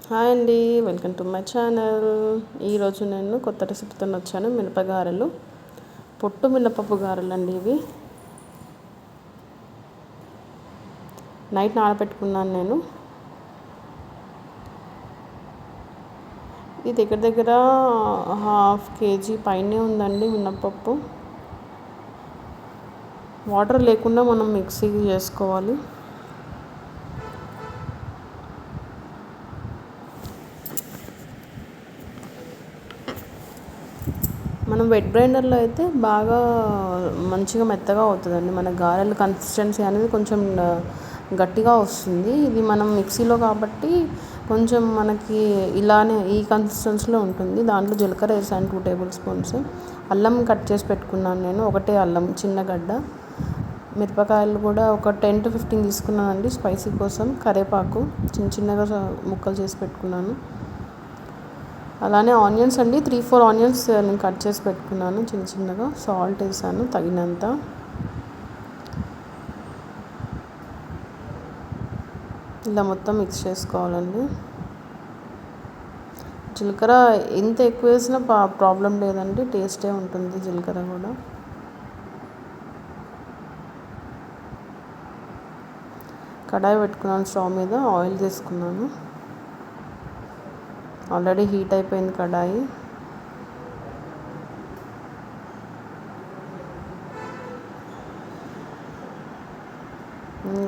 Hi అండి, welcome to my channel. ఈరోజు నేను కొత్త రెసిపీతో వచ్చాను. మినపగారెలు, పొట్టు మినపప్పు గారెలు అండి. ఇవి నైట్ నానబెట్టుకున్నాను నేను. ఇది దగ్గర దగ్గర 1/2 kg పైనే ఉందండి మినపప్పు. వాటర్ లేకుండా మనం మిక్సీ చేసుకోవాలి. మనం వెట్ గ్రైండర్లో అయితే బాగా మంచిగా మెత్తగా అవుతుందండి. మన గారెలు కన్సిస్టెన్సీ అనేది కొంచెం గట్టిగా వస్తుంది. ఇది మనం మిక్సీలో కాబట్టి కొంచెం మనకి ఇలానే ఈ కన్సిస్టెన్సీలో ఉంటుంది. దాంట్లో జీలకర్ర వేసాను 2 tablespoons. అల్లం కట్ చేసి పెట్టుకున్నాను నేను, ఒకటే అల్లం చిన్న గడ్డ. మిరపకాయలు కూడా ఒక 10 to 15 తీసుకున్నానండి స్పైసీ కోసం. కరివేపాకు చిన్న చిన్నగా ముక్కలు చేసి పెట్టుకున్నాను. అలానే ఆనియన్స్ అండి, 3-4 ఆనియన్స్ నేను కట్ చేసి పెట్టుకున్నాను చిన్న చిన్నగా. సాల్ట్ వేసాను తగినంత. ఇలా మొత్తం మిక్స్ చేసుకోవాలండి. జీలకర్ర ఎంత ఎక్కువ వేసినా ప్రాబ్లం లేదండి, టేస్టే ఉంటుంది జీలకర్ర కూడా. కడాయి పెట్టుకున్నాను స్టవ్ మీద, ఆయిల్ తీసుకున్నాను. ఆల్రెడీ హీట్ అయిపోయింది కడాయి.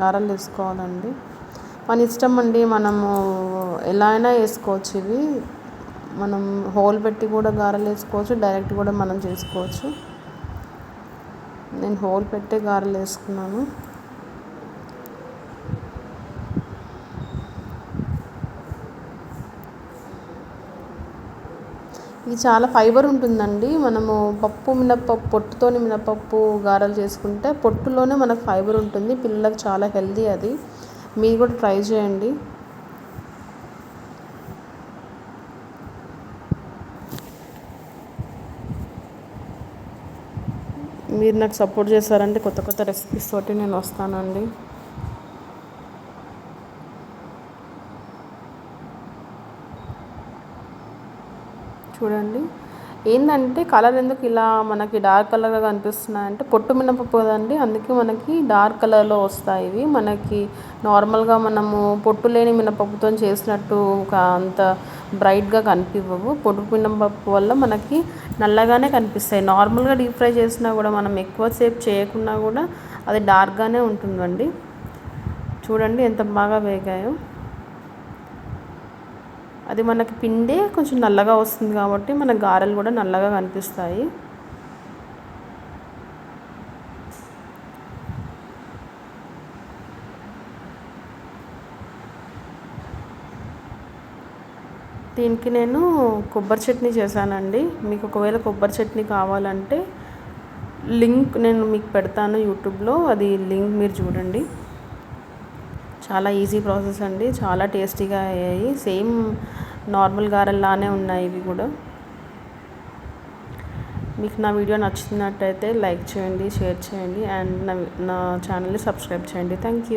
గారెలు వేసుకోవాలండి. మన ఇష్టం అండి, మనము ఎలా అయినా వేసుకోవచ్చు. ఇవి మనం హోల్ పెట్టి కూడా గారెలు వేసుకోవచ్చు, డైరెక్ట్ కూడా మనం చేసుకోవచ్చు. నేను హోల్ పెట్టే గారెలు వేసుకున్నాను. ఇది చాలా ఫైబర్ ఉంటుందండి. మనము మినపప్పు పొట్టుతోని మినపప్పు గారెలు చేసుకుంటే పొట్టులోనే మనకు ఫైబర్ ఉంటుంది. పిల్లలకు చాలా హెల్దీ అది. మీరు కూడా ట్రై చేయండి. మీరు నాకు సపోర్ట్ చేస్తారంటే కొత్త కొత్త రెసిపీస్ తోటి నేను వస్తానండి. చూడండి, ఏంటంటే కలర్ ఎందుకు ఇలా మనకి డార్క్ కలర్గా కనిపిస్తున్నాయంటే పొట్టు మినపప్పు కదండి, అందుకే మనకి డార్క్ కలర్లో వస్తాయి ఇవి. మనకి నార్మల్గా మనము పొట్టు లేని మినపప్పుతో చేసినట్టు అంత బ్రైట్గా కనిపించవు. పొట్టు మినపప్పు వల్ల మనకి నల్లగానే కనిపిస్తాయి. నార్మల్గా డీప్ ఫ్రై చేసినా కూడా మనం ఎక్కువసేపు చేయకున్నా కూడా అది డార్క్గానే ఉంటుందండి. చూడండి ఎంత బాగా వేగాయో. అది మనకి పిండే కొంచెం నల్లగా వస్తుంది కాబట్టి మన గారెలు కూడా నల్లగా కనిపిస్తాయి. దీనికి నేను కొబ్బరి చట్నీ చేశానండి. మీకు ఒకవేళ కొబ్బరి చట్నీ కావాలంటే లింక్ నేను మీకు పెడతాను యూట్యూబ్లో, అది లింక్ మీరు చూడండి. చాలా ఈజీ ప్రాసెస్ అండి, చాలా టేస్టీగా అయ్యాయి. సేమ్ నార్మల్ గారెల్లానే ఉన్నాయి ఇవి కూడా. మీకు నా వీడియో నచ్చినట్టయితే లైక్ చేయండి, షేర్ చేయండి, అండ్ నా ఛానల్ని సబ్స్క్రైబ్ చేయండి. Thank you.